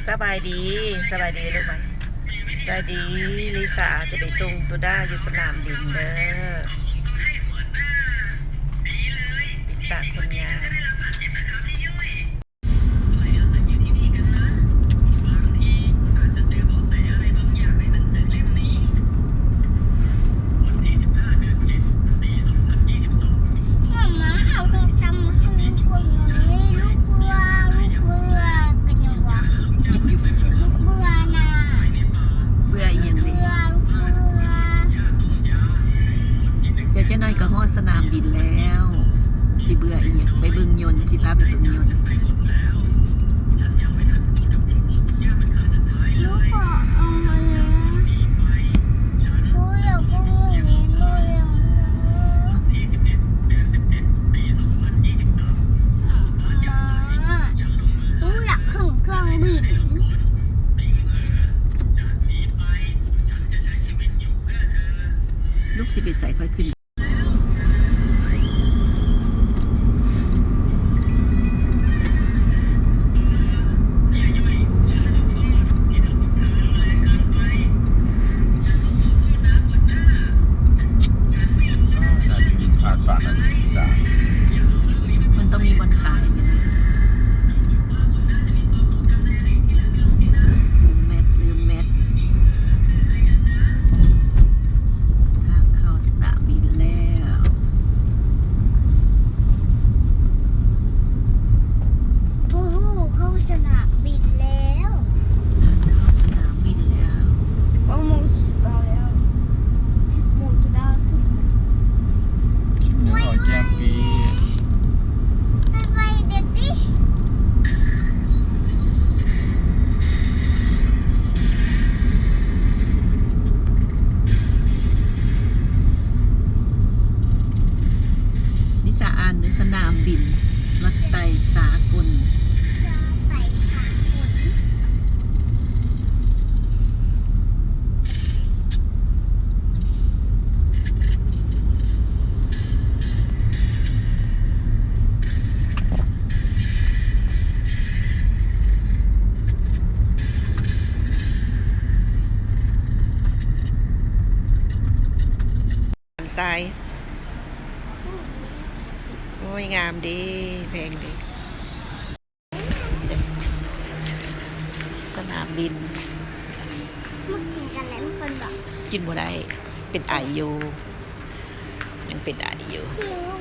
สบายดีสบายดีลูกไหมสบายดีลิซ่าจะไปส่งตัวด้าอยู่สนามบินเด้อลิซ่าคนงานเจ้าน้อยก็ฮอดสนามบินแล้วสิเบื่ออีกไปเบิ่งยนต์สิพาไปเบิ่งยนต์ลูกขอเอามานะลูกอยากก็งูเงี้ยลูกอยากลูกอยากขึ้นเครื่องบินลูกสิไปใส่ค่อยขึ้นมันต้องมีบอลขายไหมนะลืมแมททางเข้าสนามบินแล้วโอ้โหเข้าสนามบินแล้วทางเข้าสนามบินแล้ว10 โมงแล้ว10 โมงจะได้ขึ้นขอแจมปีไปเด็ดดินิสาอ่านในสนามบินรถไฟสากลไปหาฝนทรายโอ้ยงามดีแพงดีสนามบินมากินกันแล้วคนบอกกินบ่ได้เป็นไออยู่ยังเป็นไออยู่หิว